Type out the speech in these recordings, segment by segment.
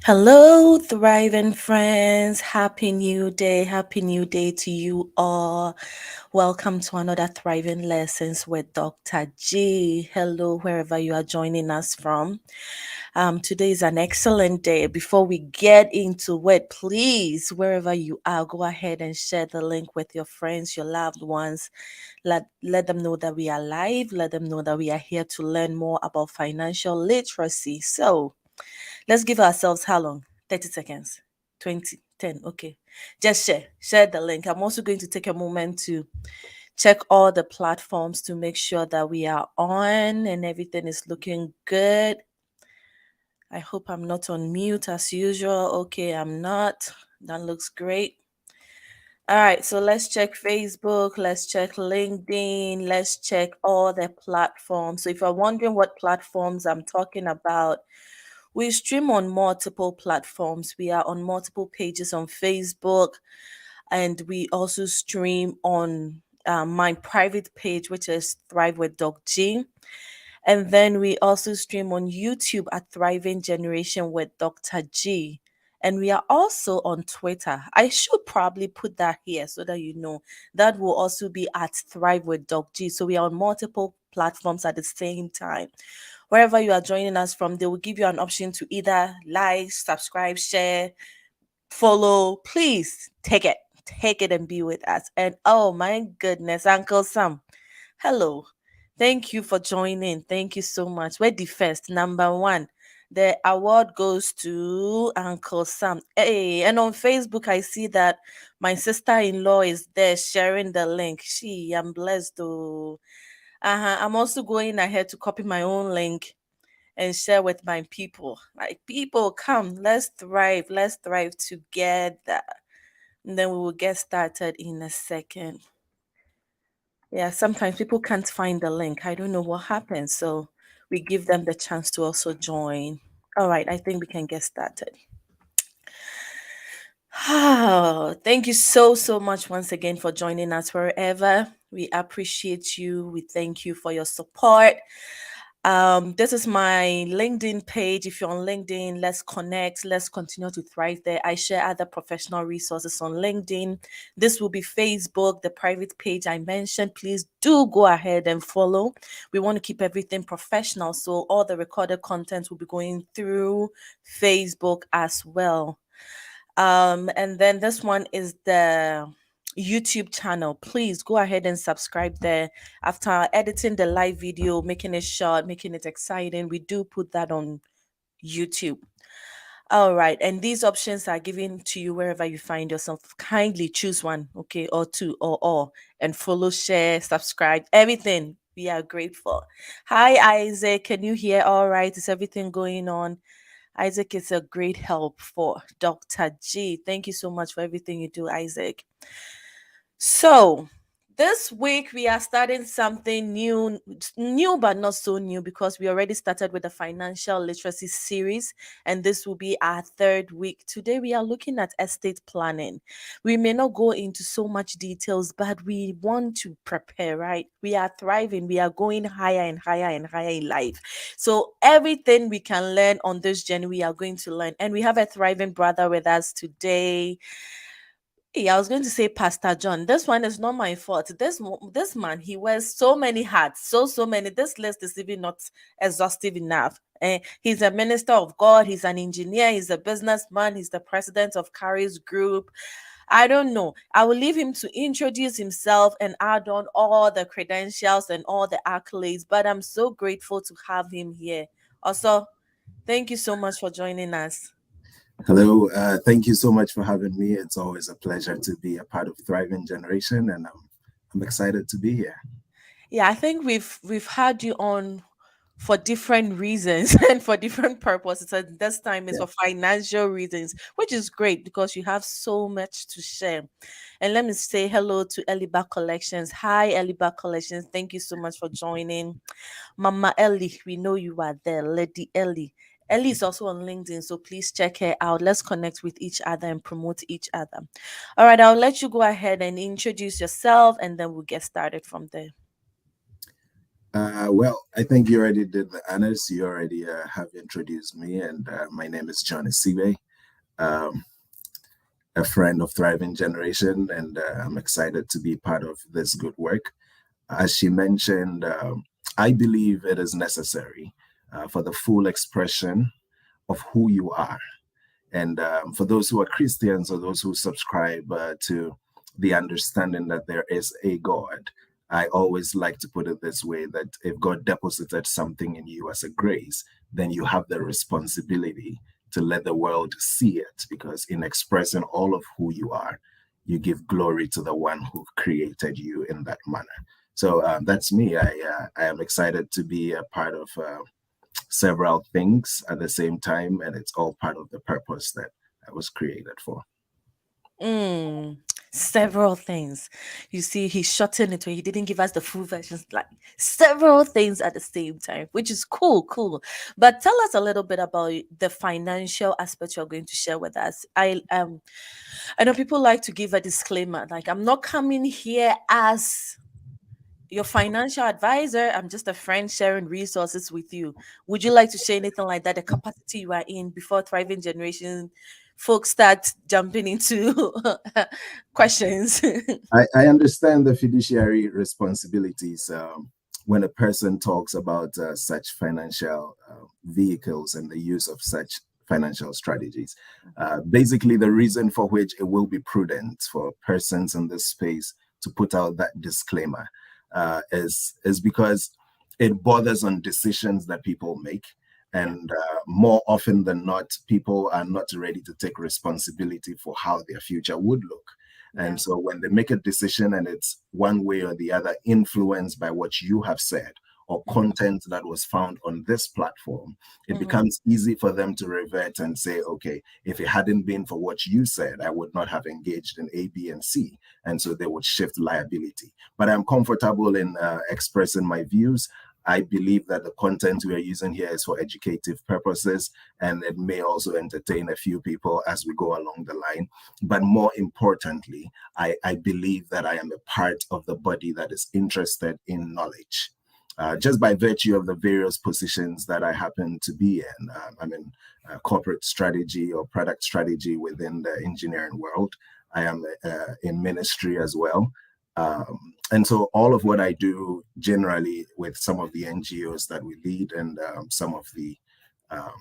Hello, thriving friends. Happy new day. Happy new day to you all. Welcome to another Thriving Lessons with Dr. G. Hello, wherever you are joining us from. Today is an excellent day. Before we get into it, please, wherever you are, go ahead and share the link with your friends, your loved ones. Let them know that we are live. Let them know that we are here to learn more about financial literacy. So, let's give ourselves how long? 30 seconds. 20, 10. Okay. Just share. Share the link. I'm also going to take a moment to check all the platforms to make sure that we are on and everything is looking good. I hope I'm not on mute as usual. Okay, I'm not. That looks great. All right, so let's check Facebook, let's check LinkedIn, let's check all the platforms. So if you're wondering what platforms I'm talking about, we stream on multiple platforms. We are on multiple pages on Facebook, and we also stream on my private page, which is Thrive with Doc G. And then we also stream on YouTube at Thriving Generation with Dr. G. And we are also on Twitter. I should probably put that here so that you know. That will also be at Thrive with Doc G. So we are on multiple platforms at the same time. Wherever you are joining us from, they will give you an option to either like, subscribe, share, follow. Please take it. Take it and be with us. And oh my goodness, Uncle Sam. Hello. Thank you for joining. Thank you so much. We're the first. Number one. The award goes to Uncle Sam. Hey, and on Facebook, I see that my sister-in-law is there sharing the link. I'm blessed though. I'm also going ahead to copy my own link and share with my people. Like, people, come, let's thrive together. And then we will get started in a second. Yeah, sometimes people can't find the link. I don't know what happens. So we give them the chance to also join. All right, I think we can get started. Thank you so much once again for joining us wherever. We appreciate you. We thank you for your support. This is my LinkedIn page. If you're on LinkedIn, let's connect. Let's continue to thrive there. I share other professional resources on LinkedIn. This will be Facebook, the private page I mentioned. Please do go ahead and follow. We want to keep everything professional, so all the recorded content will be going through Facebook as well. And then this one is the YouTube channel. Please go ahead and subscribe there. After editing the live video, making it short, making it exciting, we do put that on YouTube. All right, and these options are given to you wherever you find yourself. Kindly choose one, okay, or two, or all, and follow, share, subscribe, everything. We are grateful. Hi, Isaac. Can you hear all right? Is everything going on? Isaac is a great help for Dr. G. Thank you so much for everything you do, Isaac. So, this week we are starting something new but not so new because we already started with the financial literacy series, and this will be our third week. Today we are looking at estate planning. We may not go into so much details, but we want to prepare, right? We are thriving, we are going higher and higher and higher in life. So, everything we can learn on this journey, we are going to learn. And we have a thriving brother with us today. Hey, I was going to say Pastor John. This one is not my fault. This man, he wears so many hats, so many. This list is even not exhaustive enough. He's a minister of God. He's an engineer. He's a businessman. He's the president of Carrie's Group. I don't know. I will leave him to introduce himself and add on all the credentials and all the accolades. But I'm so grateful to have him here. Also, thank you so much for joining us. Hello, thank you so much for having me. It's always a pleasure to be a part of Thriving Generation, and I'm excited to be here. Yeah, I think we've had you on for different reasons and for different purposes. And this time is Yeah. for financial reasons, which is great because you have so much to share. And let me say hello to Eliba Collections. Hi, Eliba Collections. Thank you so much for joining. Mama Ellie, we know you are there. Lady Ellie. Ellie is also on LinkedIn, so please check her out. Let's connect with each other and promote each other. All right, I'll let you go ahead and introduce yourself, and then we'll get started from there. Well, I think you already did the honors. You already have introduced me, and my name is John Essegbey, um, a friend of Thriving Generation, and I'm excited to be part of this good work. As she mentioned, I believe it is necessary for the full expression of who you are. And for those who are Christians or those who subscribe to the understanding that there is a God, I always like to put it this way, that if God deposited something in you as a grace, then you have the responsibility to let the world see it, because in expressing all of who you are, you give glory to the one who created you in that manner. So that's me. I am excited to be a part of several things at the same time, and it's all part of the purpose that I was created for. Mm, several things. You see, he shortened it when he didn't give us the full versions, like several things at the same time, which is cool, cool. But tell us a little bit about the financial aspect you're going to share with us. I know people like to give a disclaimer, like I'm not coming here as your financial advisor. I'm just a friend sharing resources with you. Would you like to share anything like that? The capacity you are in before Thriving Generation folks start jumping into questions. I understand the fiduciary responsibilities when a person talks about such financial vehicles and the use of such financial strategies. Basically, the reason for which it will be prudent for persons in this space to put out that disclaimer is because it borders on decisions that people make. Yeah. And more often than not, people are not ready to take responsibility for how their future would look. Yeah. And so when they make a decision and it's one way or the other influenced by what you have said or Mhm. content that was found on this platform, it Mhm. becomes easy for them to revert and say, okay, if it hadn't been for what you said, I would not have engaged in A, B, and C. And so they would shift liability. But I'm comfortable in expressing my views. I believe that the content we are using here is for educative purposes, and it may also entertain a few people as we go along the line. But more importantly, I believe that I am a part of the body that is interested in knowledge. Just by virtue of the various positions that I happen to be in, I'm in corporate strategy or product strategy within the engineering world. I am in ministry as well. And so all of what I do generally with some of the NGOs that we lead and some of the um,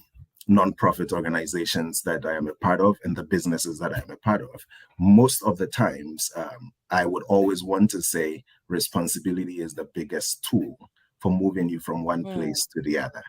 nonprofit organizations that I am a part of and the businesses that I am a part of, most of the times, I would always want to say responsibility is the biggest tool for moving you from one Mm, place to the other.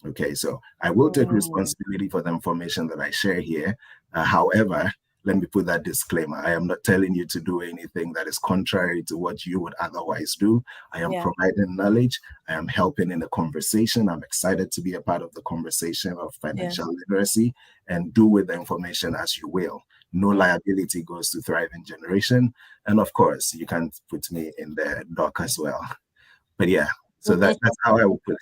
Okay, so I will take mm, responsibility for the information that I share here. However, let me put that disclaimer. I am not telling you to do anything that is contrary to what you would otherwise do. I am yeah. providing knowledge. I am helping in the conversation. I'm excited to be a part of the conversation of Yeah. financial literacy, and do with the information as you will. No Mm. liability goes to Thriving Generation. And of course, you can put me in the doc as well. But yeah, so that's how I will put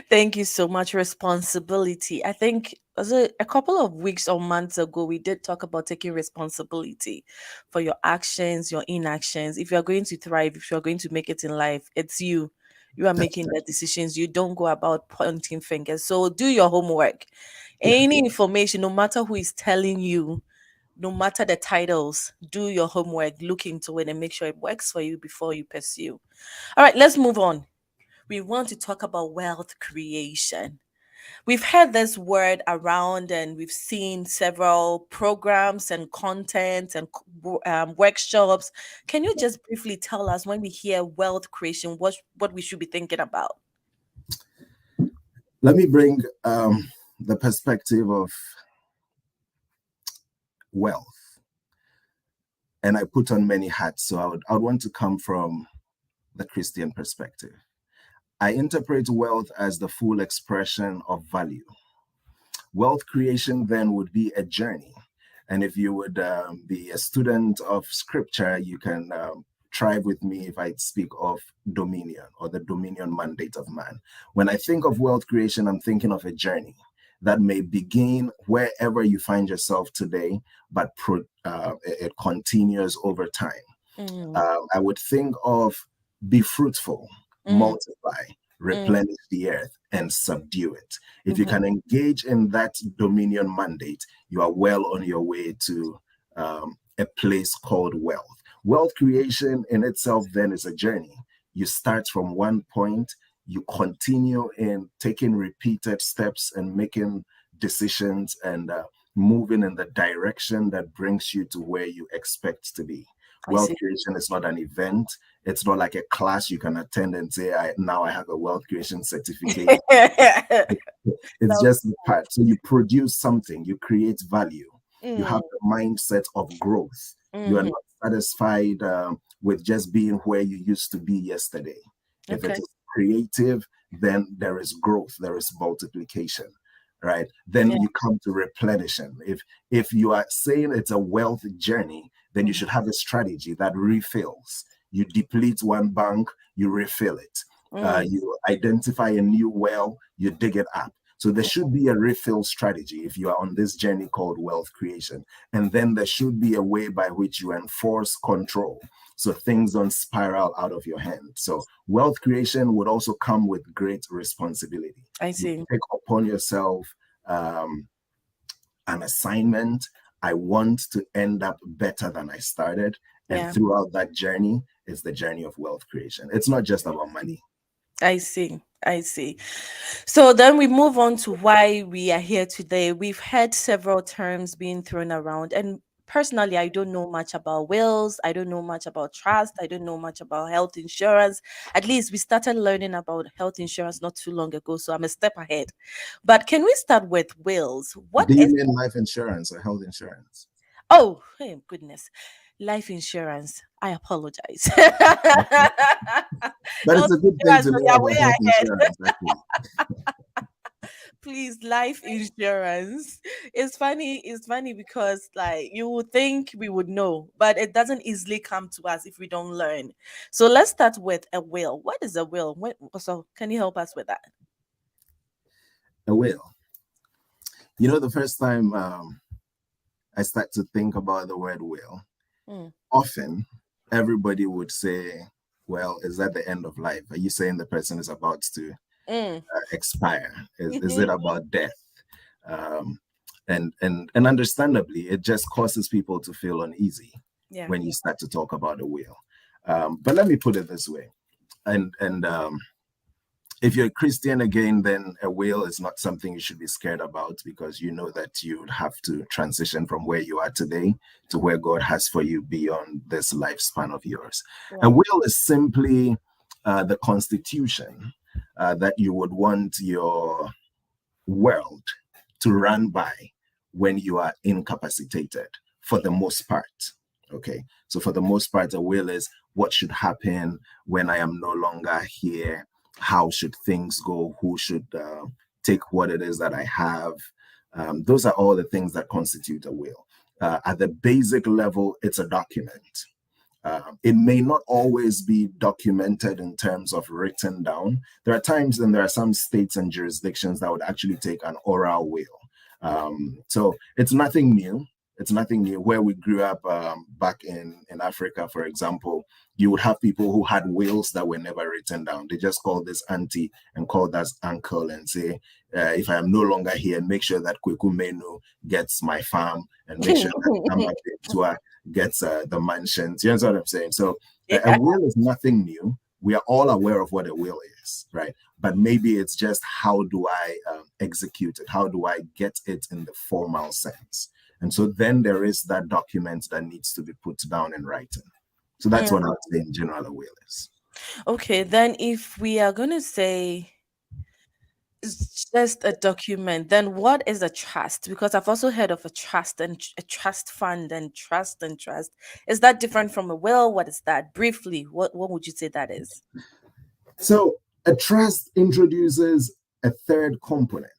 Thank you so much. Responsibility. I think was it a couple of weeks or months ago we did talk about taking responsibility for your actions, your inactions. If you're going to thrive, if you're going to make it in life, it's you. You are it. making the decisions. You don't go about pointing fingers. So do your homework. Yeah. Any information, no matter who is telling you, no matter the titles, do your homework, look into it and make sure it works for you before you pursue. All right, let's move on. We want to talk about wealth creation. We've heard this word around and we've seen several programs and content and workshops. Can you just briefly tell us when we hear wealth creation, what we should be thinking about? Let me bring the perspective of wealth. And I put on many hats. So I would want to come from the Christian perspective. I interpret wealth as the full expression of value. Wealth creation then would be a journey. And if you would be a student of scripture, you can try with me if I speak of dominion or the dominion mandate of man. When I think of wealth creation, I'm thinking of a journey that may begin wherever you find yourself today, but it continues over time. Mm, I would think of be fruitful. Mm, multiply, mm, replenish the earth, and subdue it. If you mm-hmm. can engage in that dominion mandate, you are well on your way to a place called wealth. Wealth creation in itself then is a journey. You start from one point, you continue in taking repeated steps and making decisions and moving in the direction that brings you to where you expect to be. I Wealth see. creation is not an event. It's not like a class you can attend and say, now I have a wealth creation certificate. It's Love. just the part. So you produce something, you create value, you have Mm, the mindset of growth. You are mm-hmm. not satisfied with just being where you used to be yesterday. If it Okay. is creative, then there is growth, there is multiplication, right? Then Yeah. you come to replenishing. If you are saying it's a wealth journey, then you Mm, should have a strategy that refills. You deplete one bank, you refill it. mm, You identify a new well, you dig it up. So there should be a refill strategy if you are on this journey called wealth creation. And then there should be a way by which you enforce control so things don't spiral out of your hand. So wealth creation would also come with great responsibility. I You see. take upon yourself um, an assignment. I want to end up better than I started. And Yeah. throughout that journey is the journey of wealth creation. It's not just about money. I see. I see. So then we move on to why we are here today. We've had several terms being thrown around, and personally, I don't know much about wills. I don't know much about trust. I don't know much about health insurance. At least we started learning about health insurance not too long ago, so I'm a step ahead. But can we start with wills? What Do you is? mean life insurance or health insurance? Oh, hey, goodness, life insurance. I apologize. But Health it's a good thing insurance, to so know you're about way health ahead. insurance, actually. Please, life insurance. It's funny because like you would think we would know, but it doesn't easily come to us if we don't learn. So let's start with a will. What is a will? So can you help us with that? A will. You know, the first time I start to think about the word will, Mm, often everybody would say, well, is that the end of life? Are you saying the person is about to mm. expire? Is it about death? Um, and understandably, it just causes people to feel uneasy Yeah. when you start to talk about a will. But let me put it this way, and if you're a Christian again, then a will is not something you should be scared about because you know that you would have to transition from where you are today to where God has for you beyond this lifespan of yours. A Yeah. will is simply the constitution that you would want your world to run by when you are incapacitated for the most part. Okay. So, for the most part, a will is what should happen when I am no longer here. How should things go? Who should take what it is that I have? Those are all the things that constitute a will. At the basic level, it's a document. It may not always be documented in terms of written down. There are times and there are some states and jurisdictions that would actually take an oral will. So it's nothing new. It's nothing new. Where we grew up back in Africa, for example, you would have people who had wills that were never written down. They just call this auntie and call that uncle and say, if I am no longer here, make sure that Kweku Menu gets my farm and make sure that Nama gets the mansions. You know what I'm saying? So a Yeah. will is nothing new. We are all aware of what a will is, right? But maybe it's just how do I execute it? How do I get it in the formal sense? And so then there is that document that needs to be put down in writing. So that's what I Mm. would say in general a will is. Okay, then if we are going to say it's just a document, then what is a trust? Because I've also heard of a trust and a trust fund and trust and trust. Is that different from a will? What is that? Briefly, what would you say that is? So a trust introduces a third component.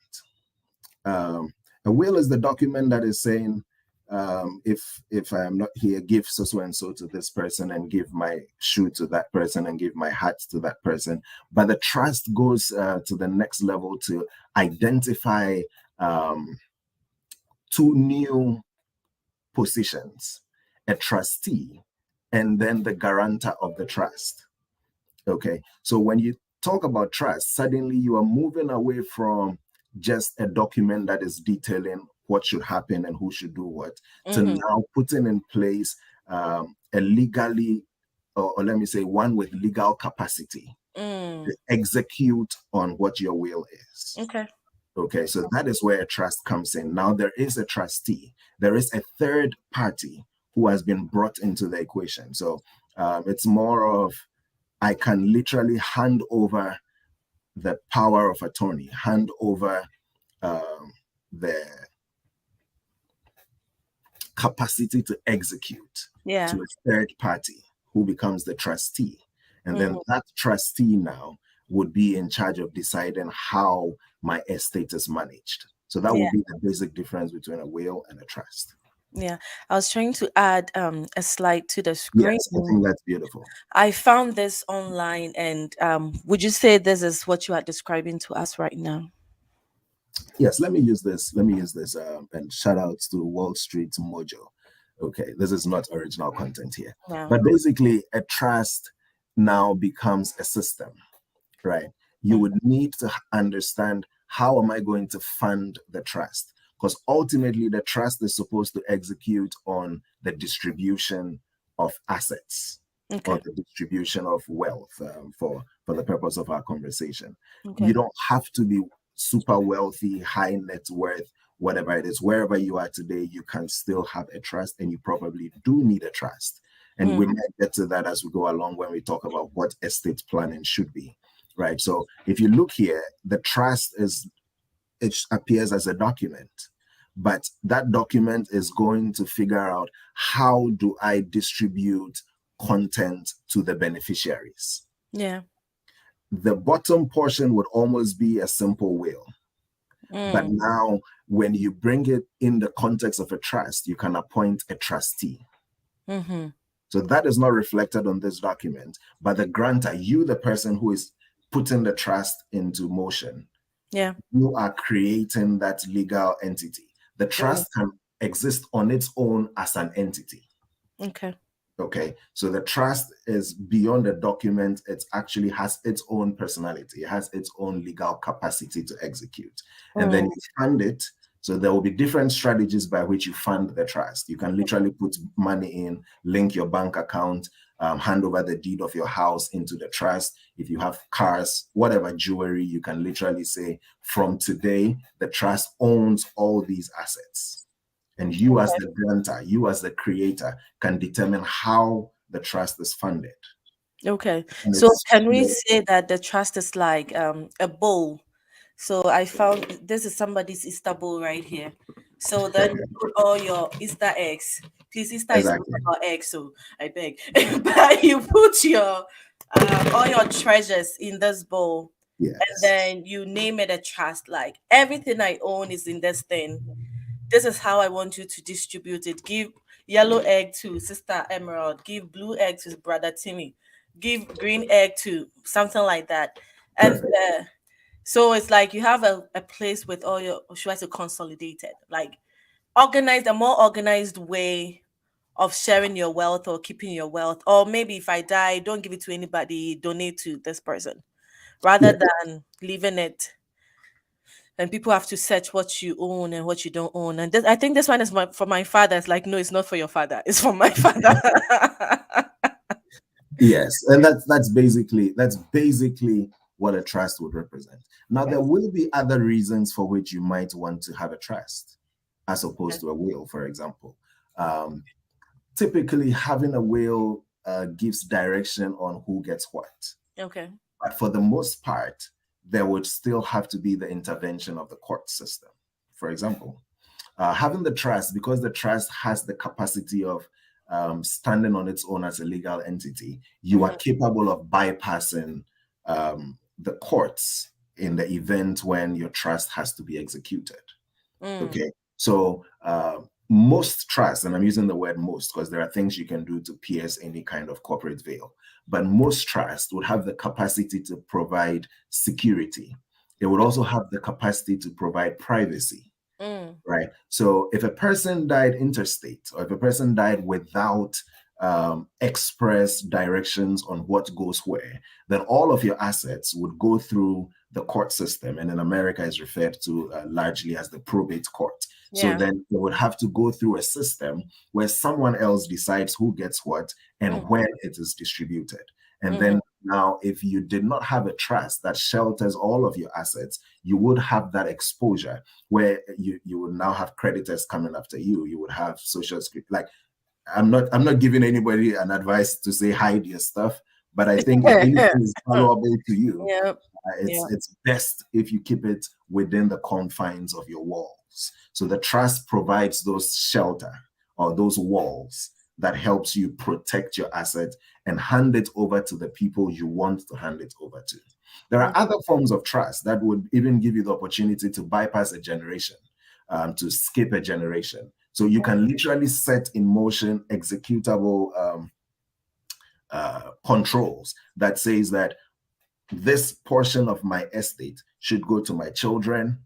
Um, a will is the document that is saying, if I am not here, give so and so to this person, and give my shoe to that person, and give my hat to that person. But the trust goes to the next level to identify um, two new positions: a trustee, and then the guarantor of the trust. Okay. So when you talk about trust, suddenly you are moving away from just a document that is detailing what should happen and who should do what, to Mm-hmm. now putting in place a legally, or let me say, one with legal capacity to Mm. execute on what your will is. Okay. Okay, so that is where a trust comes in. Now, there is a trustee, there is a third party who has been brought into the equation. So it's more of, I can literally hand over the power of attorney, hand over the capacity to execute Yeah. to a third party who becomes the trustee. And then Mm. that trustee now would be in charge of deciding how my estate is managed. So that Yeah. would be the basic difference between a will and a trust. Yeah. I was trying to add a slide to the screen. Yes, I think that's beautiful. I found this online, and would you say this is what you are describing to us right now? Yes, let me use this. Let me use this. And shout outs to Wall Street Mojo. Okay, this is not original content here. Yeah. But basically, a trust now becomes a system, right? You Mm. would need to understand, how am I going to fund the trust? Because ultimately, the trust is supposed to execute on the distribution of assets, on Okay. the distribution of wealth, for the purpose of our conversation. You Okay. don't have to be super wealthy, high net worth, whatever it is. Wherever you are today, you can still have a trust, and you probably do need a trust. And Mm. we might get to that as we go along when we talk about what estate planning should be, right? So if you look here, the trust is, it appears as a document, but that document is going to figure out, how do I distribute content to the beneficiaries. Yeah. The bottom portion would almost be a simple will, but Mm. now when you bring it in the context of a trust, you can appoint a trustee. Mm-hmm. So that is not reflected on this document, but the grantor, you, the person who is putting the trust into motion, Yeah. you are creating that legal entity. The Mm. trust can exist on its own as an entity. Okay. Okay, so the trust is beyond the document. It actually has its own personality. It has its own legal capacity to execute. And then Mm. you fund it. So there will be different strategies by which you fund the trust. You can literally put money in, link your bank account, hand over the deed of your house into the trust. If you have cars, whatever, jewelry, you can literally say, from today, the trust owns all these assets. And you, as Okay. the grantor, you, as the creator, can determine how the trust is funded. Okay. And So it's, can we say that the trust is like a bowl? So I found this is somebody's Easter bowl right here. So then you put all your Easter eggs. Please, Easter is not exactly. about eggs, so I beg. But you put your all your treasures in this bowl, and Yes. then you name it a trust. Like everything I own is in this thing. This is how I want you to distribute it. Give yellow egg to Sister Emerald. Give blue egg to Brother Timmy. Give green egg to something like that. And Perfect. so it's like you have a place with all your, or should I say, consolidated, like organized, a more organized way of sharing your wealth or keeping your wealth. Or maybe if I die, don't give it to anybody, donate to this person rather Yeah. than leaving it and people have to search what you own and what you don't own. And this, I think this one is for my father. It's like, no, it's not for your father. It's for my father. Yes. And that's basically what a trust would represent. Now, there will be other reasons for which you might want to have a trust as opposed Okay. to a will, for example. Um, Typically, having a will gives direction on who gets what. Okay. But for the most part, there would still have to be the intervention of the court system. For example, having the trust, because the trust has the capacity of standing on its own as a legal entity, you are Mhm. capable of bypassing the courts in the event when your trust has to be executed. Mm. Okay. So most trusts, and I'm using the word most because there are things you can do to pierce any kind of corporate veil, but most trusts would have the capacity to provide security. They would also have the capacity to provide privacy, Mm. right? So if a person died interstate, or if a person died without express directions on what goes where, then all of your assets would go through the court system. And in America is referred to largely as the probate court. So Yeah. then they would have to go through a system where someone else decides who gets what and Mm, when it is distributed. And mhm, then now, if you did not have a trust that shelters all of your assets, you would have that exposure where you would now have creditors coming after you. You would have social security. Like, I'm not giving anybody an advice to say hide your stuff, but I think if anything is valuable to you, yeah. Yeah. it's best if you keep it within the confines of your walls. So the trust provides those shelter or those walls that helps you protect your asset and hand it over to the people you want to hand it over to. There are Mm, other forms of trust that would even give you the opportunity to bypass a generation, to skip a generation. So you can literally set in motion executable controls that says that this portion of my estate should go to my children,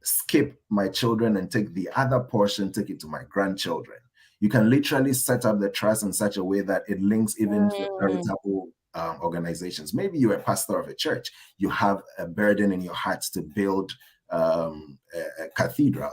skip my children and take the other portion, take it to my grandchildren. You can literally set up the trust in such a way that it links even to the mm, charitable organizations. Maybe you're a pastor of a church, you have a burden in your heart to build a cathedral,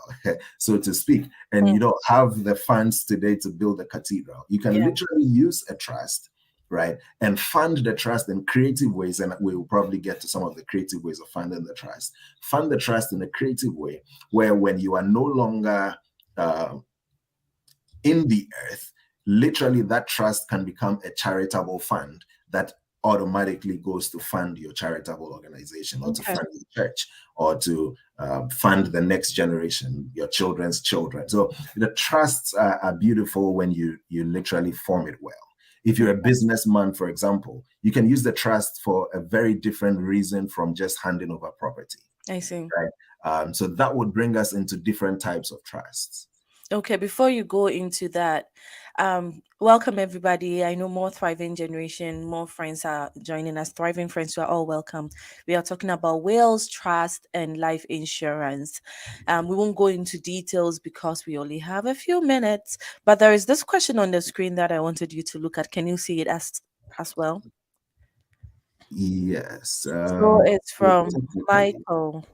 so to speak, and mm, you don't have the funds today to build a cathedral. You can yeah. literally use a trust, right, and fund the trust in creative ways. And we will probably get to some of the creative ways of funding the trust. Fund the trust in a creative way where when you are no longer uh, in the earth, literally that trust can become a charitable fund that automatically goes to fund your charitable organization or to Okay. fund your church or to fund the next generation, your children's children. So the trusts are beautiful when you literally form it well. If you're a businessman, for example, you can use the trust for a very different reason from just handing over property, I see. right? So that would bring us into different types of trusts. Okay, before you go into that, welcome everybody. I know more thriving generation, more friends are joining us. Thriving friends, you are all welcome. We are talking about wills, trust, and life insurance. We won't go into details because we only have a few minutes. But there is this question on the screen that I wanted you to look at. Can you see it as well? Yes. So it's So from technically, Michael.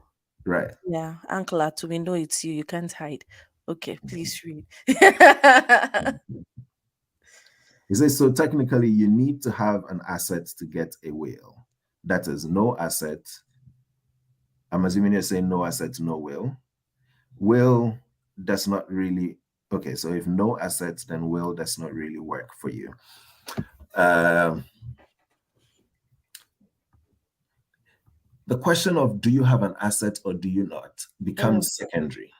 right. Yeah, Uncle Atu, we know it's you. You can't hide. Okay, please read. It says, so technically, you need to have an asset to get a will. That is, no asset. I'm assuming you're saying no asset, no will. Will does not really, okay, so if no assets, then will does not really work for you. Um, the question of do you have an asset or do you not Mm, becomes secondary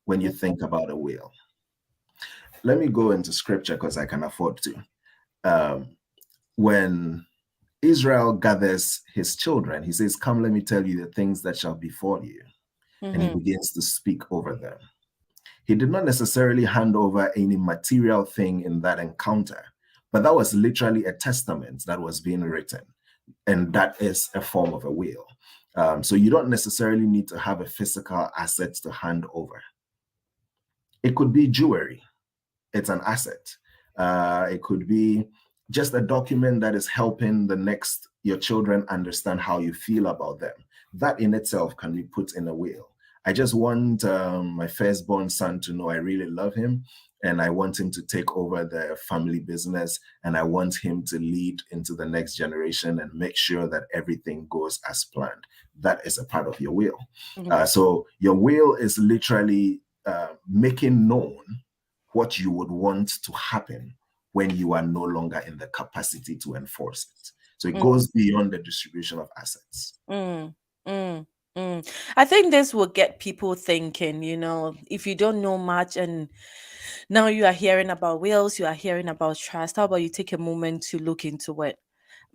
when you mm, think about a will. Let me go into scripture because I can afford to. Um, when Israel gathers his children, he says, come, let me tell you the things that shall befall you. And he mhm, begins to speak over them. He did not necessarily hand over any material thing in that encounter, but that was literally a testament that was being written. And that is a form of a will. So you don't necessarily need to have a physical asset to hand over. It could be jewelry, it's an asset. It could be just a document that is helping the next your children understand how you feel about them. That in itself can be put in a will. I just want my firstborn son to know I really love him and I want him to take over the family business and I want him to lead into the next generation and make sure that everything goes as planned. That is a part of your will. mhm, So your will is literally making known what you would want to happen when you are no longer in the capacity to enforce it. So it mm, goes beyond the distribution of assets. mm, mm, mm. I think this will get people thinking, if you don't know much and now you are hearing about wills, you are hearing about trust, how about you take a moment to look into it?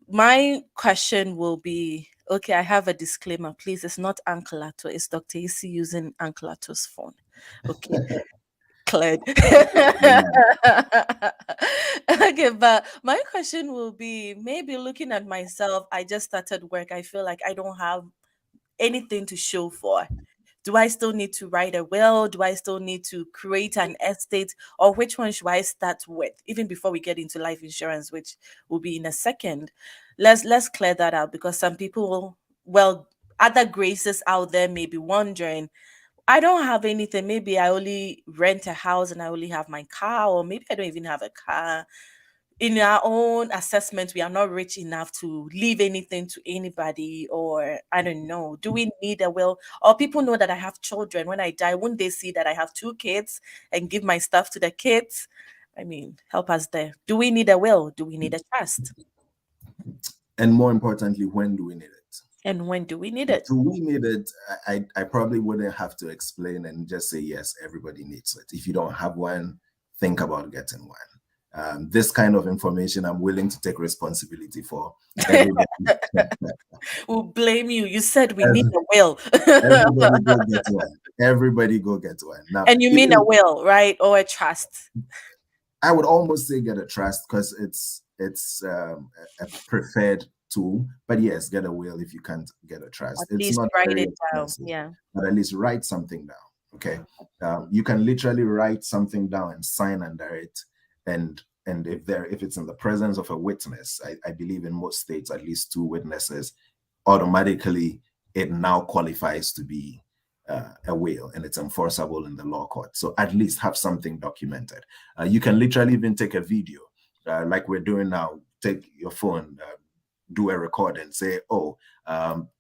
My question will be, okay, I have a disclaimer. Please, it's not Uncle Ato, it's Dr. AC using Uncle Ato's phone. Okay. Cleared. Yeah. Okay, but my question will be maybe looking at myself, I just started work. I feel like I don't have anything to show for. Do I still need to write a will? Do I still need to create an estate? Or which one should I start with? Even before we get into life insurance, which will be in a second. Let's clear that out, because some people, well, other graces out there may be wondering, I don't have anything. Maybe I only rent a house and I only have my car, or maybe I don't even have a car. In our own assessment, we are not rich enough to leave anything to anybody, or I don't know. Do we need a will? Or people know that I have children. When I die, won't they see that I have two kids and give my stuff to the kids? I mean, help us there. Do we need a will? Do we need a trust? And more importantly, when do we need it? And when do we need it? Do we need it? I probably wouldn't have to explain and just say, yes, everybody needs it. If you don't have one, think about getting one. This kind of information, I'm willing to take responsibility for. Everybody, We'll blame you. You said we need a will. everybody go get one. Everybody go get one. Now, And you mean a will, right? Or a trust? I would almost say get a trust because it's a preferred tool. But yes, get a will if you can't get a trust. At It's least not write very it down. expensive, Yeah. but at least write something down. Okay, you can literally write something down and sign under it, and if it's in the presence of a witness, I believe in most states at least two witnesses, automatically it now qualifies to be a will, and it's enforceable in the law court. So at least have something documented. You can literally even take a video, like we're doing now. Take your phone, do a record, and say, "Oh,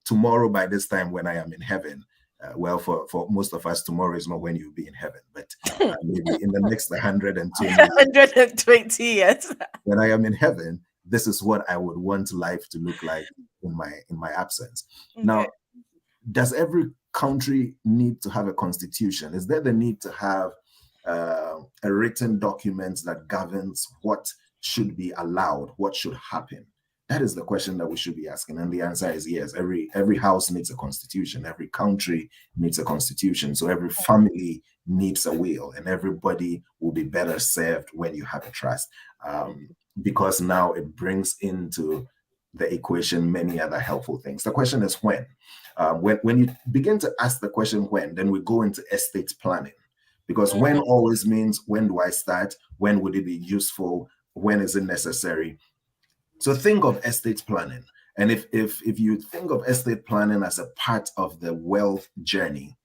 tomorrow by this time when I am in heaven." Well, for most of us, tomorrow is not when you'll be in heaven, but maybe in the next 120 years, 120 years. when I am in heaven, this is what I would want life to look like in my absence. Okay. Now, does every country need to have a constitution? Is there the need to have a written document that governs what should be allowed, what should happen? That is the question that we should be asking, and the answer is yes. Every house needs a constitution. Every country needs a constitution. So every family needs a will, and everybody will be better served when you have a trust, because now it brings into the equation many other helpful things. The question is when. When you begin to ask the question when, then we go into estate planning, because when always means when do I start? When would it be useful? When is it necessary? So think of estate planning. And if you think of estate planning as a part of the wealth journey,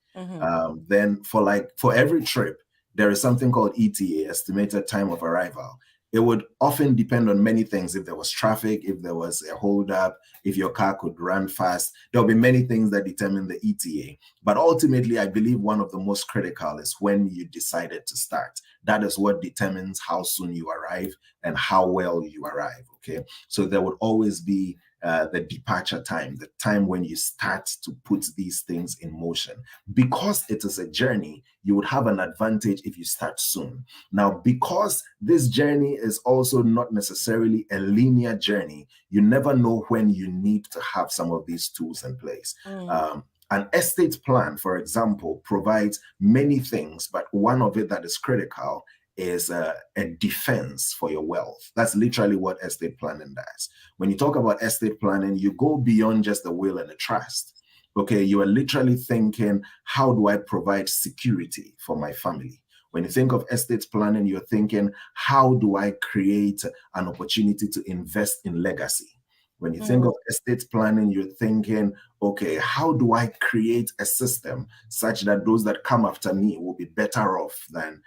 then for every trip, there is something called ETA, estimated time of arrival. It would often depend on many things. If there was traffic, if there was a holdup, if your car could run fast, there'll be many things that determine the ETA. But ultimately, I believe one of the most critical is when you decided to start. That is what determines how soon you arrive and how well you arrive. Okay, so there would always be the departure time, the time when you start to put these things in motion. Because it is a journey, you would have an advantage if you start soon. Now, because this journey is also not necessarily a linear journey, you never know when you need to have some of these tools in place. An estate plan, for example, provides many things, but one of it that is critical is a defense for your wealth. That's literally what estate planning does. When you talk about estate planning, you go beyond just the will and the trust. Okay, you are literally thinking, how do I provide security for my family? When you think of estate planning, you're thinking, how do I create an opportunity to invest in legacy? When you think of estate planning, you're thinking, okay, how do I create a system such that those that come after me will be better off than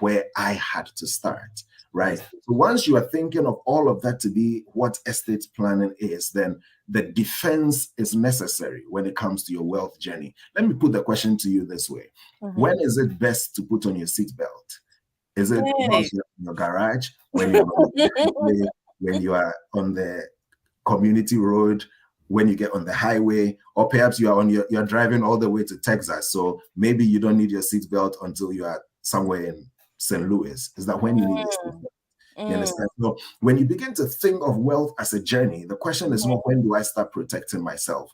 where I had to start, right? So once you are thinking of all of that to be what estate planning is, then the defense is necessary when it comes to your wealth journey. Let me put the question to you this way. When is it best to put on your seatbelt? Is it once you're in your garage, when you're on the highway, when you are on the community road, when you get on the highway, or perhaps you're driving all the way to Texas, so maybe you don't need your seatbelt until you are somewhere in St. Louis? Is that when you need your seatbelt? You understand? So when you begin to think of wealth as a journey, the question is not when do I start protecting myself?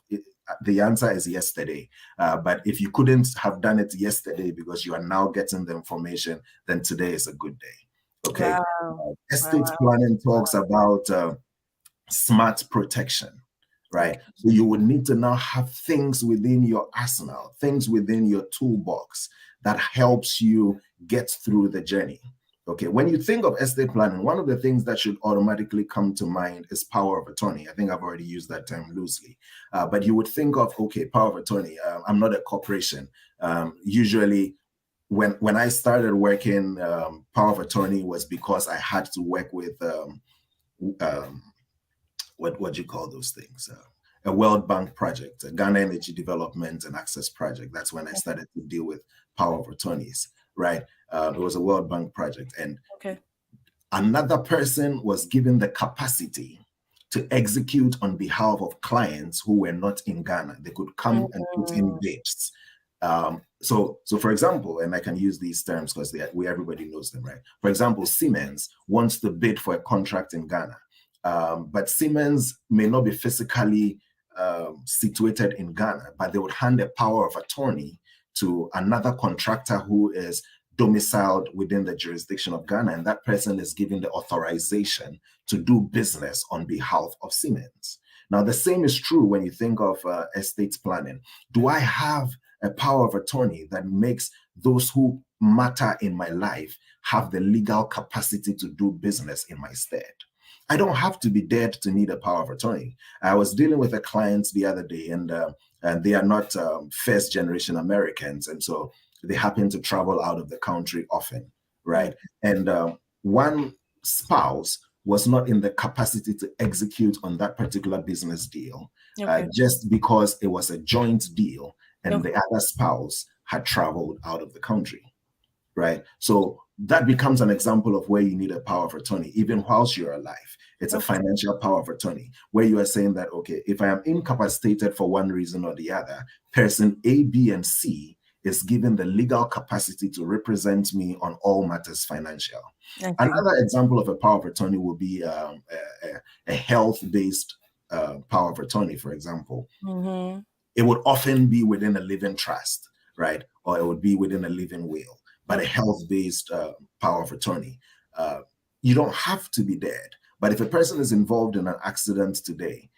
The answer is yesterday. But if you couldn't have done it yesterday because you are now getting the information, then today is a good day. Okay. Wow. Estate planning talks about smart protection. right? Okay. So you would need to now have things within your arsenal, things within your toolbox that helps you get through the journey. Okay, when you think of estate planning, one of the things that should automatically come to mind is power of attorney. I think I've already used that term loosely, but you would think of, okay, power of attorney. I'm not a corporation. Usually, when I started working, power of attorney was because I had to work with um, what do you call those things? A World Bank project, a Ghana Energy Development and Access project. That's when I started to deal with power of attorneys, right? It was a World Bank project, and Okay. another person was given the capacity to execute on behalf of clients who were not in Ghana. They could come and put in Mm, bids. So for example, and I can use these terms because we everybody knows them, right? For example, Siemens wants to bid for a contract in Ghana, but Siemens may not be physically situated in Ghana, but they would hand a power of attorney to another contractor who is domiciled within the jurisdiction of Ghana, and that person is given the authorization to do business on behalf of Siemens. Now, the same is true when you think of estate planning. Do I have a power of attorney that makes those who matter in my life have the legal capacity to do business in my stead? I don't have to be dead to need a power of attorney. I was dealing with a client the other day, and they are not first generation Americans. And so they happen to travel out of the country often, mm, right? And one spouse was not in the capacity to execute on that particular business deal okay. just because it was a joint deal and the Okay. other spouse had traveled out of the country, right? So that becomes an example of where you need a power of attorney, even whilst you're alive. It's a Okay. financial power of attorney where you are saying that, okay, if I am incapacitated for one reason or the other, person A, B, and C is given the legal capacity to represent me on all matters financial. I see. Another example of a power of attorney will be a health based power of attorney, for example. Mm-hmm. It would often be within a living trust, right? Or it would be within a living will, but a Okay. health based power of attorney. Uh, you don't have to be dead. But if a person is involved in an accident today,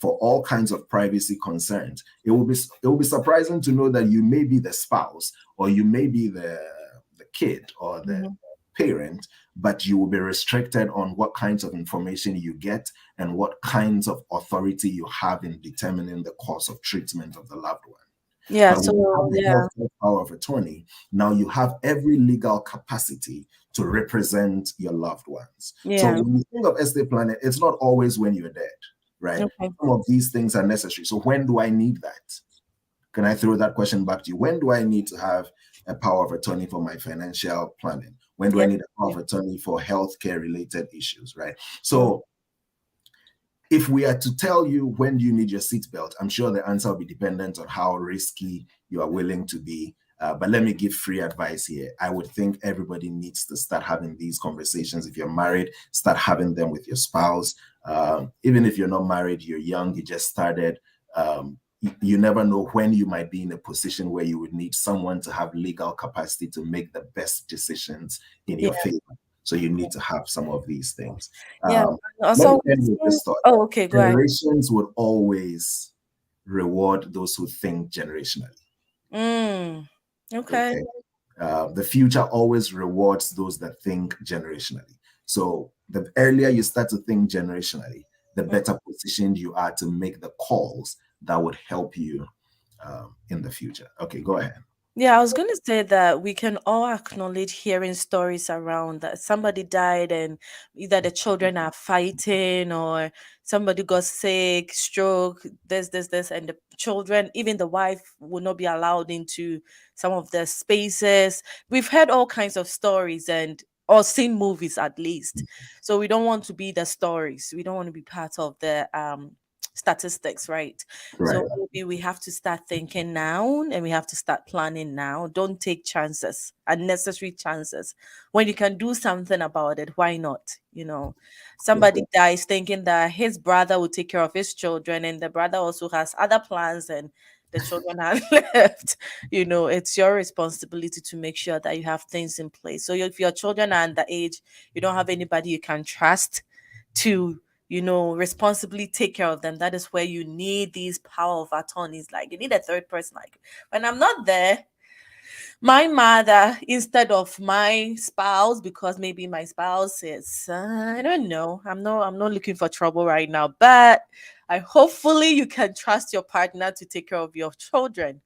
for all kinds of privacy concerns, it will be surprising to know that you may be the spouse or you may be the kid or the Mm-hmm. parent, but you will be restricted on what kinds of information you get and what kinds of authority you have in determining the course of treatment of the loved one. Yeah. But when you have So the yeah. healthcare power of attorney, now you have every legal capacity to represent your loved ones. So Yeah. when you think of estate planning, it's not always when you're dead, right? Okay. Some of these things are necessary. So when do I need that? Can I throw that question back to you? When do I need to have a power of attorney for my financial planning? When do I Yeah. need a power of attorney for healthcare related issues, right? Mm, So if we are to tell you when do you need your seatbelt, I'm sure the answer will be dependent on how risky you are willing to be. But let me give free advice here. I would think everybody needs to start having these conversations. If you're married, start having them with your spouse. Even if you're not married, you're young, you just started. You never know when you might be in a position where you would need someone to have legal capacity to make the best decisions in yeah. your favor. So you need to have some of these things. Yeah. Um, Let me Also, end with this thought. oh, okay. Go ahead. Generations would always reward those who think generationally. Mm, okay. Okay. The future always rewards those that think generationally. So the earlier you start to think generationally, the Mm. better positioned you are to make the calls that would help you in the future. Okay, go ahead. Yeah, I was going to say that we can all acknowledge hearing stories around that somebody died and either the children are fighting or somebody got sick, stroke, this, and the children, even the wife, will not be allowed into some of the spaces. We've heard all kinds of stories and or seen movies at least. So we don't want to be the stories. We don't want to be part of the statistics, right? Right. So maybe we have to start thinking now and we have to start planning now. Don't take chances, unnecessary chances. When you can do something about it, why not? Somebody dies thinking that his brother will take care of his children, and the brother also has other plans and the children are left. It's your responsibility to make sure that you have things in place. So if your children are underage, you don't have anybody you can trust to responsibly take care of them. That is where you need these power of attorneys. Like, you need a third person. Like, when I'm not there, my mother instead of my spouse, because maybe my spouse is I don't know, I'm not looking for trouble right now, but I hopefully you can trust your partner to take care of your children.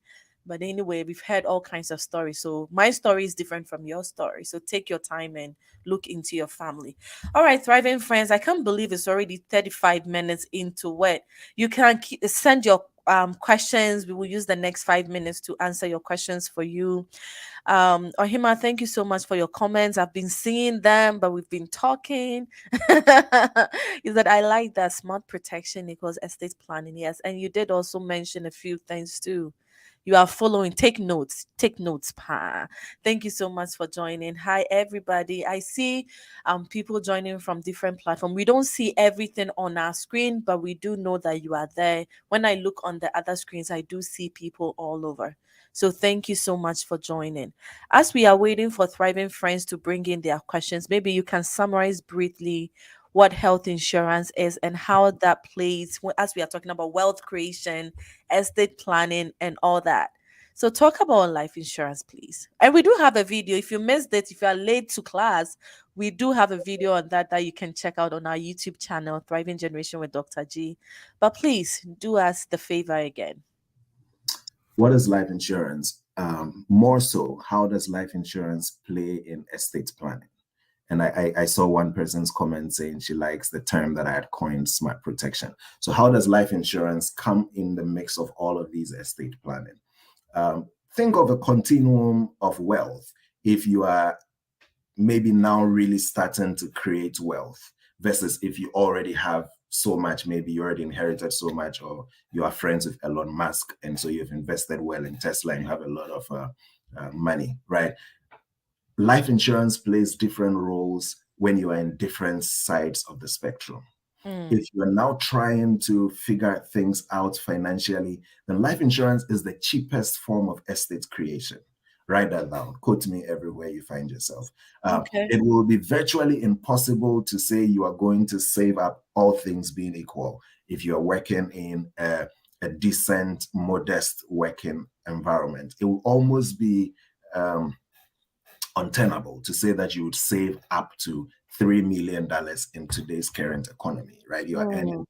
But anyway, we've heard all kinds of stories, so my story is different from your story, so take your time and look into your family. All right, thriving friends, I can't believe it's already 35 minutes into it. You can send your questions. We will use the next 5 minutes to answer your questions for you. Ohima, thank you so much for your comments. I've been seeing them, but we've been talking. Is that I like that smart protection equals estate planning. Yes. And you did also mention a few things too. You are following. Take notes. Take notes, pa. Thank you so much for joining. Hi, everybody. I see people joining from different platforms. We don't see everything on our screen, but we do know that you are there. When I look on the other screens, I do see people all over. So thank you so much for joining. As we are waiting for thriving friends to bring in their questions, maybe you can summarize briefly what health insurance is and how that plays as we are talking about wealth creation, estate planning, and all that. So talk about life insurance, please. And we do have a video. If you missed it, if you are late to class, we do have a video on that you can check out on our YouTube channel, Thriving Generation with Dr. G. But please do us the favor again. What is life insurance? More so, how does life insurance play in estate planning? And I saw one person's comment saying she likes the term that I had coined, smart protection. So how does life insurance come in the mix of all of these estate planning? Think of a continuum of wealth. If you are maybe now really starting to create wealth versus if you already have so much, maybe you already inherited so much, or you are friends with Elon Musk, and so you've invested well in Tesla and you have a lot of money, right? Life insurance plays different roles when you are in different sides of the spectrum. Mm. If you are now trying to figure things out financially, then life insurance is the cheapest form of estate creation. Write that down. Quote me everywhere you find yourself. Okay. It will be virtually impossible to say you are going to save up, all things being equal, if you are working in a decent, modest working environment. It will almost be untenable to say that you would save up to $3 million in today's current economy, right? You are earning Mm.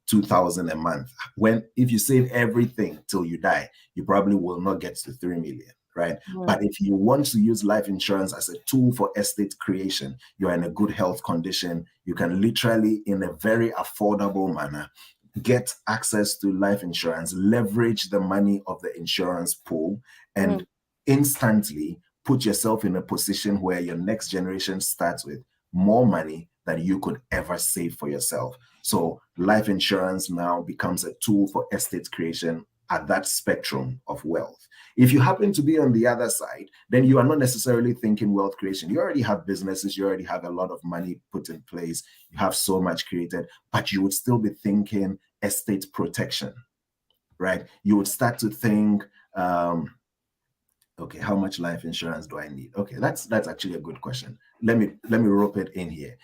2,000 a month. When if you save everything till you die, you probably will not get to 3 million, right? Mm. But if you want to use life insurance as a tool for estate creation, you're in a good health condition, you can literally, in a very affordable manner, get access to life insurance, leverage the money of the insurance pool, Mm. and instantly put yourself in a position where your next generation starts with more money than you could ever save for yourself. So life insurance now becomes a tool for estate creation at that spectrum of wealth. If you happen to be on the other side, then you are not necessarily thinking wealth creation. You already have businesses, you already have a lot of money put in place, you have so much created, but you would still be thinking estate protection, right? You would start to think, okay, how much life insurance do I need? Okay, that's actually a good question. Let me rope it in here.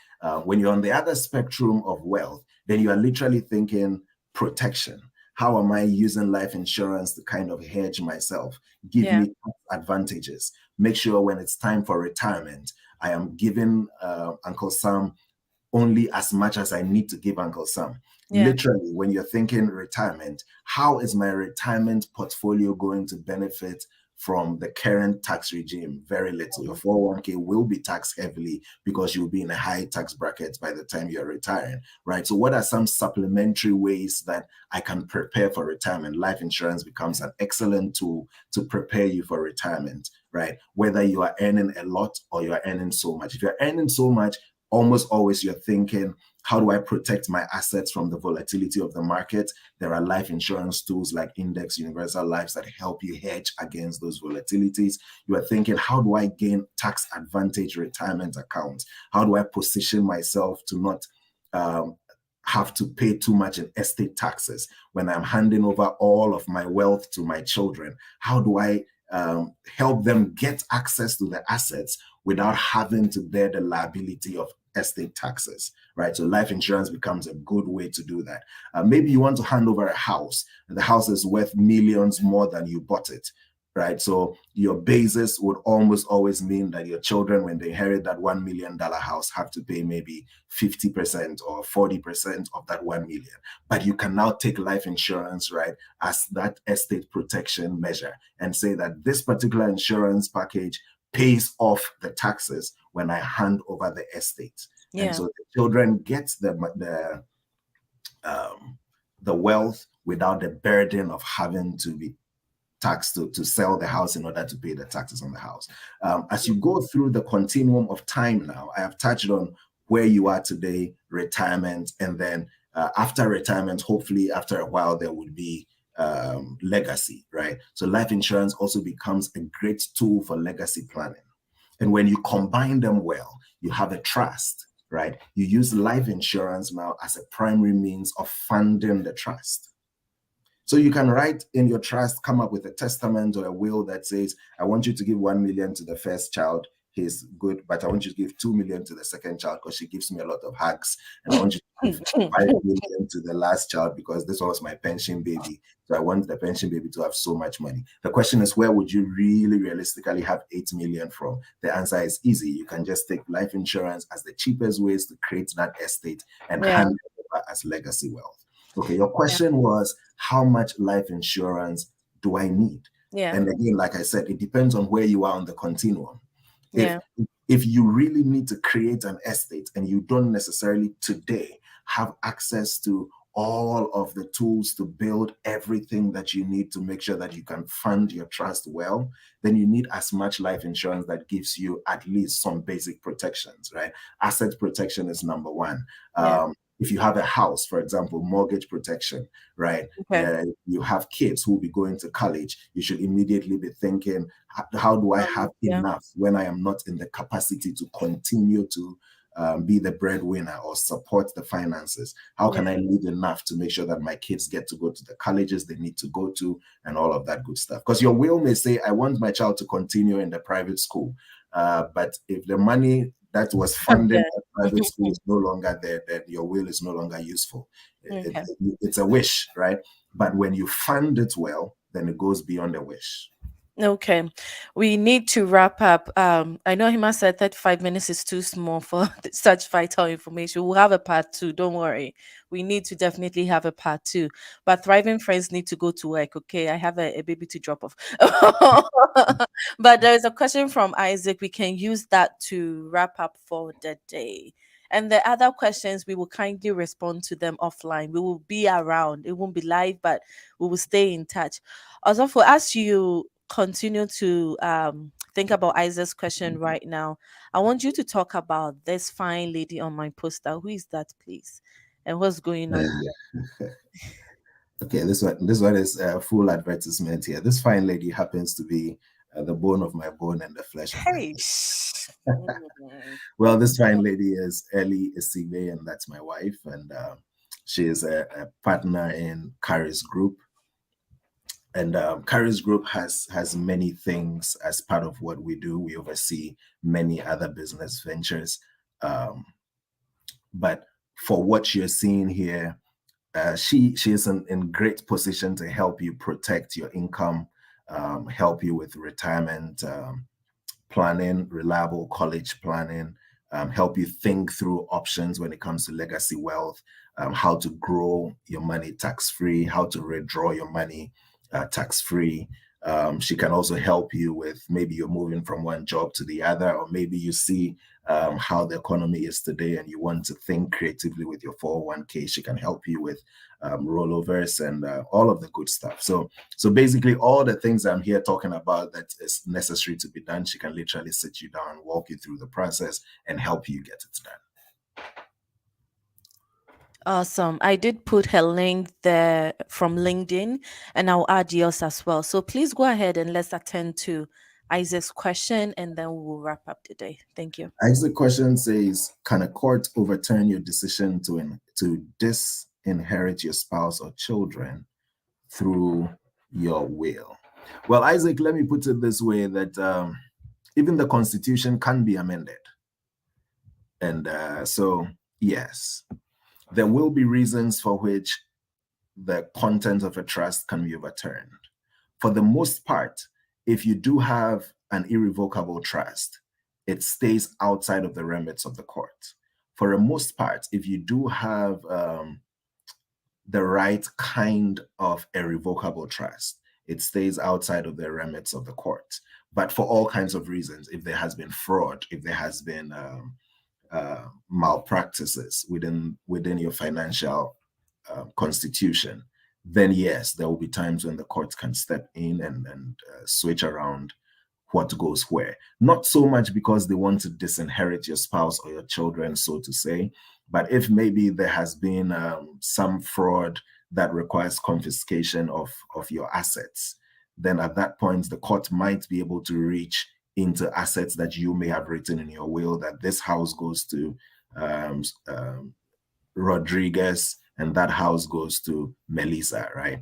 When you're on the other spectrum of wealth, then you are literally thinking protection. How am I using life insurance to kind of hedge myself, give Yeah. me advantages, make sure when it's time for retirement, I am giving Uncle Sam only as much as I need to give Uncle Sam. Yeah. Literally, when you're thinking retirement, how is my retirement portfolio going to benefit from the current tax regime? Very little. Your 401k will be taxed heavily because you'll be in a high tax bracket by the time you're retiring, right? So, what are some supplementary ways that I can prepare for retirement? Life insurance becomes an excellent tool to prepare you for retirement, right? Whether you are earning a lot or you are earning so much. If you're earning so much, almost always you're thinking, how do I protect my assets from the volatility of the market? There are life insurance tools like Index Universal Lives that help you hedge against those volatilities. You are thinking, how do I gain tax advantage retirement accounts? How do I position myself to not have to pay too much in estate taxes when I'm handing over all of my wealth to my children? How do I help them get access to the assets without having to bear the liability of estate taxes, right? So life insurance becomes a good way to do that. Maybe you want to hand over a house, and the house is worth millions more than you bought it, right? So your basis would almost always mean that your children, when they inherit that $1 million house, have to pay maybe 50% or 40% of that 1 million. But you can now take life insurance, right, as that estate protection measure and say that this particular insurance package pays off the taxes when I hand over the estate. And Yeah. so the children get um, the wealth without the burden of having to be taxed to sell the house in order to pay the taxes on the house. As you go through the continuum of time now, I have touched on where you are today, retirement, and then after retirement, hopefully after a while, there would be legacy, right? So life insurance also becomes a great tool for legacy planning. And when you combine them well, you have a trust, right? You use life insurance now as a primary means of funding the trust. So you can write in your trust, come up with a testament or a will that says, I want you to give 1 million to the first child. He's good, but I want you to give 2 million to the second child because she gives me a lot of hugs. And I want you to give 5 million to the last child because this was my pension baby. So I want the pension baby to have so much money. The question is, where would you really realistically have 8 million from? The answer is easy. You can just take life insurance as the cheapest ways to create that estate and Yeah. hand it over as legacy wealth. Okay, your Yeah. question was, how much life insurance do I need? Yeah. And again, like I said, it depends on where you are on the continuum. If Yeah. if you really need to create an estate and you don't necessarily today have access to all of the tools to build everything that you need to make sure that you can fund your trust well, then you need as much life insurance that gives you at least some basic protections, right? Asset protection is number one. Yeah. If you have a house, for example, mortgage protection, right? Okay. You have kids who will be going to college, you should immediately be thinking, how do I have Yeah. enough when I am not in the capacity to continue to be the breadwinner or support the finances? How Yeah. can I leave enough to make sure that my kids get to go to the colleges they need to go to and all of that good stuff? Because your will may say, I want my child to continue in the private school. But if the money that was funding Okay. that private school is no longer there, then your will is no longer useful. Okay. It's a wish, right? But when you fund it well, then it goes beyond a wish. Okay, we need to wrap up. I know Hima said 35 minutes is too small for such vital information. We'll have a part two. Don't worry. We need to definitely have a part two. But thriving friends need to go to work. Okay, I have a baby to drop off. But there is a question from Isaac. We can use that to wrap up for the day. And the other questions, we will kindly respond to them offline. We will be around. It won't be live, but we will stay in touch. Also, for as you continue to think about Isaac's question right now, I want you to talk about this fine lady on my poster. Who is that, please? And what's going on? Yeah. Okay, this one is a full advertisement here. This fine lady happens to be the bone of my bone and the flesh of my Hey. flesh. Mm, Well, this fine lady is Ellie Essegbey, and that's my wife, and she is a partner in Carrie's Group. And Carrie's Group has many things as part of what we do. We oversee many other business ventures, um, but for what you're seeing here, she is in great position to help you protect your income, help you with retirement planning, reliable college planning, help you think through options when it comes to legacy wealth, how to grow your money tax free, how to withdraw your money tax free. She can also help you with maybe you're moving from one job to the other, or maybe you see how the economy is today and you want to think creatively with your 401k. She can help you with rollovers and all of the good stuff. So basically, all the things I'm here talking about that is necessary to be done, she can literally sit you down, walk you through the process, and help you get it done. Awesome. I did put her link there from LinkedIn, and I'll add yours as well. So please go ahead and let's attend to Isaac's question, and then we will wrap up the day. Thank you. Isaac question says, can a court overturn your decision to disinherit your spouse or children through your will? Well, Isaac, let me put it this way that even the Constitution can be amended. And so, yes, there will be reasons for which the content of a trust can be overturned. For the most part, if you do have an irrevocable trust, it stays outside of the remits of the court. For the most part, if you do have the right kind of irrevocable trust, it stays outside of the remits of the court. But for all kinds of reasons, if there has been fraud, if there has been malpractices within your financial constitution, then yes, there will be times when the courts can step in and switch around what goes where. Not so much because they want to disinherit your spouse or your children, so to say, but if maybe there has been some fraud that requires confiscation of your assets, then at that point, the court might be able to reach into assets that you may have written in your will that this house goes to um, um, Rodriguez and that house goes to Melissa, right?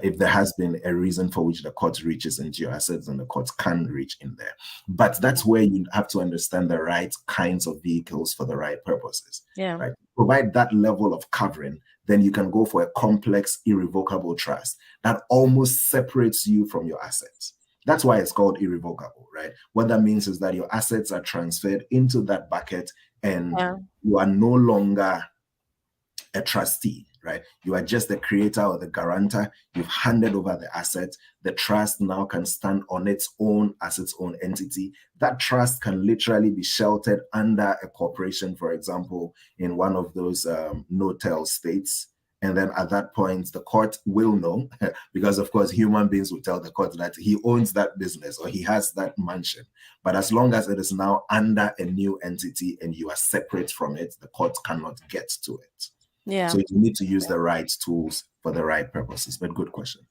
If there has been a reason for which the court reaches into your assets, then the court can reach in there. But Yeah. that's where you have to understand the right kinds of vehicles for the right purposes, Yeah. right? Provide that level of covering, then you can go for a complex, irrevocable trust that almost separates you from your assets. That's why it's called irrevocable, right? What that means is that your assets are transferred into that bucket and Yeah. you are no longer a trustee, right? You are just the creator or the guarantor. You've handed over the asset. The trust now can stand on its own as its own entity. That trust can literally be sheltered under a corporation, for example, in one of those no-tell states. And then at that point, the court will know, because of course, human beings will tell the court that he owns that business or he has that mansion. But as long as it is now under a new entity and you are separate from it, the court cannot get to it. Yeah. So you need to use the right tools for the right purposes. But good question.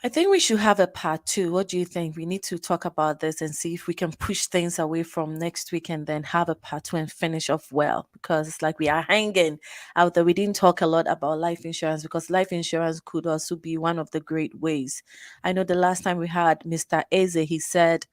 I think we should have a part two. What do you think? We need to talk about this and see if we can push things away from next week and then have a part two and finish off well. Because it's like we are hanging out there. We didn't talk a lot about life insurance because life insurance could also be one of the great ways. I know the last time we had Mr. Eze, he said,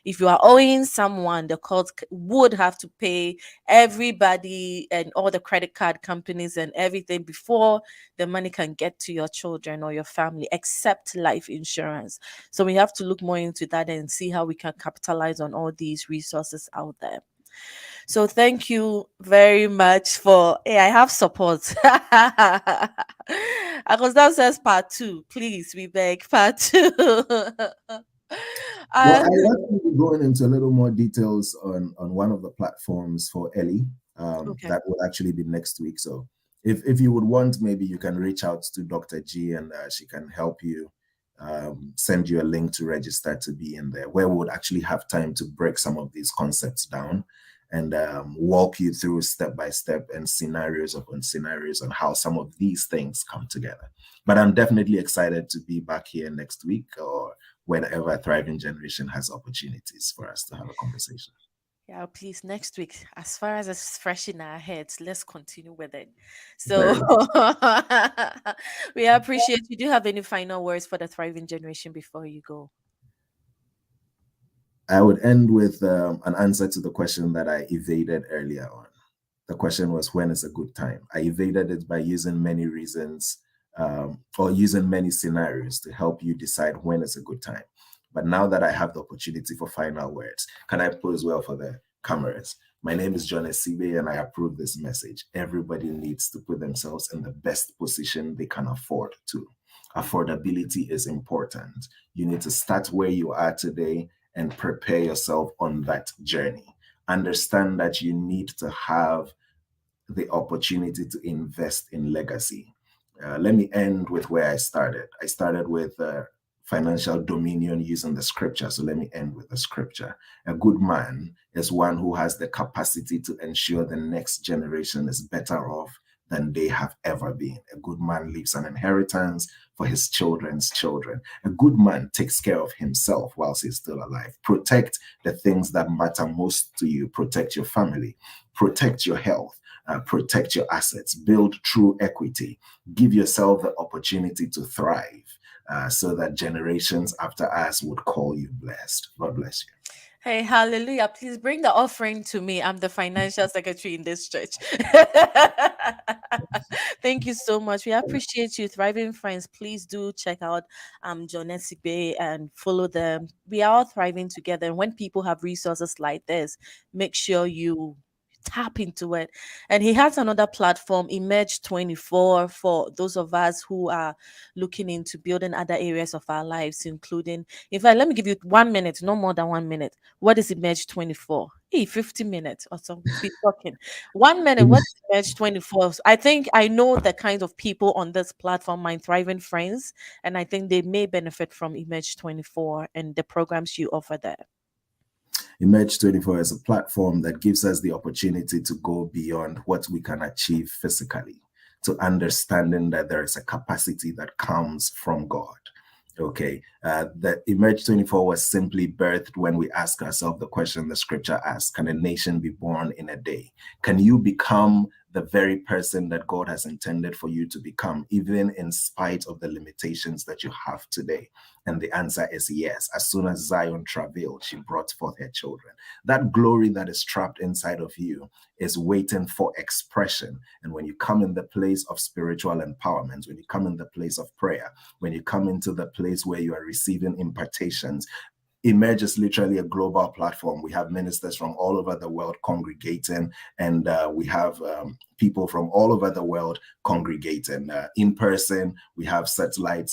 if you are owing someone, the court would have to pay everybody and all the credit card companies and everything before the money can get to your children or your family, except life insurance. So we have to look more into that and see how we can capitalize on all these resources out there. So thank you very much for. Hey, I have support. Because that says part two. Please, we beg part two. Well, uh, I will be going into a little more details on one of the platforms for Ellie. okay. That will actually be next week. So if you would want, maybe you can reach out to Dr. G and she can help you send you a link to register to be in there, where we would actually have time to break some of these concepts down and walk you through step by step and scenarios upon scenarios on how some of these things come together. But I'm definitely excited to be back here next week or whenever Thriving Generation has opportunities for us to have a conversation. Yeah, please, next week, as far as it's fresh in our heads, let's continue with it. So Very much. we appreciate you. Do you have any final words for the thriving generation before you go? I would end with an answer to the question that I evaded earlier on. The question was, when is a good time? I evaded it by using many reasons or using many scenarios to help you decide when is a good time. But now that I have the opportunity for final words, can I pose well for the cameras? My name is John Essegbey, and I approve this message. Everybody needs to put themselves in the best position they can afford to. Affordability is important. You need to start where you are today and prepare yourself on that journey. Understand that you need to have the opportunity to invest in legacy. Let me end with where I started. I started with financial dominion using the scripture. So let me end with the scripture. A good man is one who has the capacity to ensure the next generation is better off than they have ever been. A good man leaves an inheritance for his children's children. A good man takes care of himself whilst he's still alive. Protect the things that matter most to you. Protect your family. Protect your health. Protect your assets. Build true equity. Give yourself the opportunity to thrive so that generations after us would call you blessed. God bless you. Hey, hallelujah. Please bring the offering to me. I'm the financial secretary in this church. Thank you so much. We appreciate you, Thriving Friends. Please do check out John Essegbey and follow them. We are all thriving together. And when people have resources like this, make sure you tap into it. And he has another platform, Emerge 24, for those of us who are looking into building other areas of our lives, including, in fact, let me give you 1 minute, no more than 1 minute. What is Emerge 24? Hey, 50 minutes or so. Be talking. 1 minute. What is Emerge 24? I think I know the kinds of people on this platform, my thriving friends, and I think they may benefit from Emerge 24 and the programs you offer there. Emerge 24 is a platform that gives us the opportunity to go beyond what we can achieve physically, to understanding that there is a capacity that comes from God. Okay, that Emerge 24 was simply birthed when we ask ourselves the question the scripture asks: can a nation be born in a day? Can you become the very person that God has intended for you to become, even in spite of the limitations that you have today? And the answer is yes. As soon as Zion travailed, she brought forth her children. That glory that is trapped inside of you is waiting for expression. And when you come in the place of spiritual empowerment, when you come in the place of prayer, when you come into the place where you are receiving impartations, Emerge is literally a global platform. We have ministers from all over the world congregating, and we have people from all over the world congregating in person. We have satellite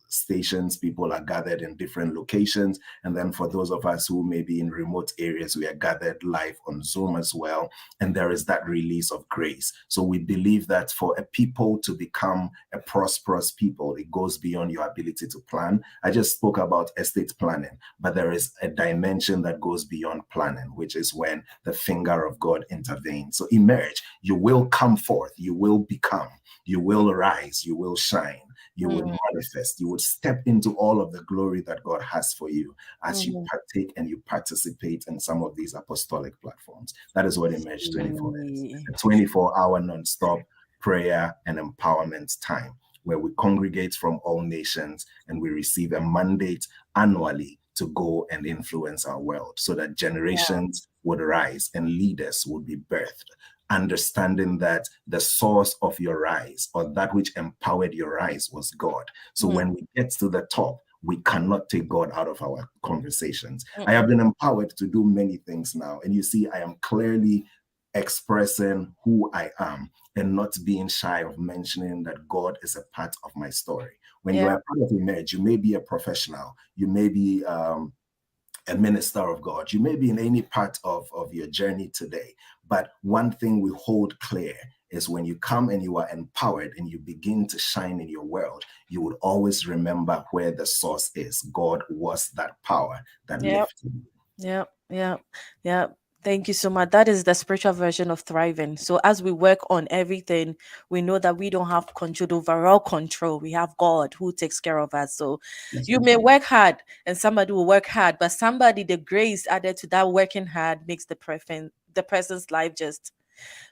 stations. People are gathered in different locations. And then for those of us who may be in remote areas, we are gathered live on Zoom as well. And there is that release of grace. So we believe that for a people to become a prosperous people, it goes beyond your ability to plan. I just spoke about estate planning, but there is a dimension that goes beyond planning, which is when the finger of God intervenes. So Emerge, you will come forth, you will become, you will rise, you will shine, you would Mm, manifest, you would step into all of the glory that God has for you as you mm. partake and you participate in some of these apostolic platforms. That is what Emerge 24 is: See. a 24-hour non-stop prayer and empowerment time where we congregate from all nations and we receive a mandate annually to go and influence our world so that generations would rise and leaders would be birthed, understanding that the source of your rise or that which empowered your rise was God. So Mm, when we get to the top, we cannot take God out of our conversations. I mm-mm. have been empowered to do many things now. And you see, I am clearly expressing who I am and not being shy of mentioning that God is a part of my story. When you Yeah. are a part of Emerge, you may be a professional, you may be a minister of God, you may be in any part of your journey today. But one thing we hold clear is when you come and you are empowered and you begin to shine in your world, you would always remember where the source is. God was that power that Yeah. lifted you. Yeah, yeah, yeah. Thank you so much. That is the spiritual version of thriving. So as we work on everything, we know that we don't have control, overall control. We have God who takes care of us. So That's you right. may work hard and somebody will work hard, but somebody, the grace added to that working hard makes the person's life just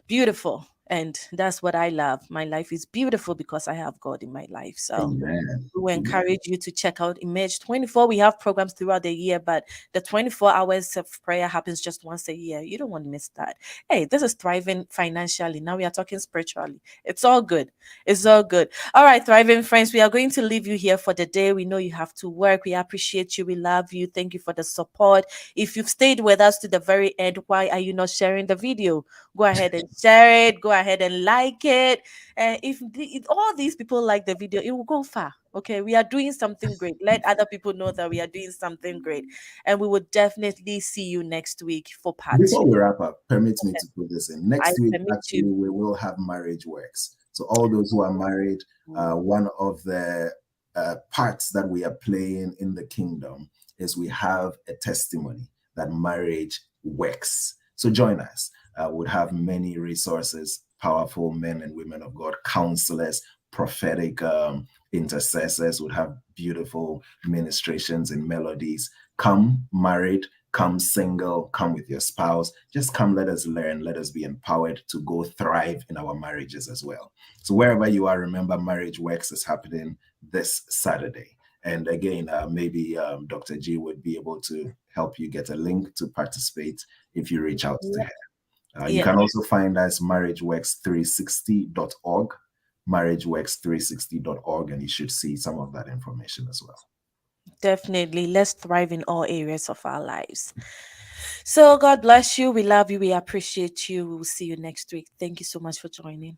beautiful. And that's what I love. My life is beautiful because I have God in my life. So Amen. we will Amen. encourage you to check out Image 24. We have programs throughout the year, but the 24 hours of prayer happens just once a year. You don't want to miss that. Hey, this is thriving financially. Now we are talking spiritually. It's all good. It's all good. All right, thriving friends, we are going to leave you here for the day. We know you have to work. We appreciate you. We love you. Thank you for the support. If you've stayed with us to the very end, why are you not sharing the video? Go ahead and share it. Go ahead and like it. If all these people like the video, it will go far. Okay, we are doing something great. Let other people know that we are doing something great, and we will definitely see you next week for part two. Before we wrap up, permit me to put this in. I Next week, permit actually, you. we will have marriage works. So, all those who are married, Mm. one of the parts that we are playing in the kingdom is we have a testimony that marriage works. So, join us. We'll have many resources, powerful men and women of God, counselors, prophetic intercessors, would have beautiful ministrations and melodies. Come married, come single, come with your spouse. Just come, let us learn, let us be empowered to go thrive in our marriages as well. So, wherever you are, remember Marriage Works is happening this Saturday. And again, maybe Dr. G would be able to help you get a link to participate if you reach out to Yeah. her. You Yeah, can also find us marriageworks360.org, marriageworks360.org, and you should see some of that information as well. definitely. Let's thrive in all areas of our lives. So, God bless you. We love you. We appreciate you. We will see you next week. Thank you so much for joining.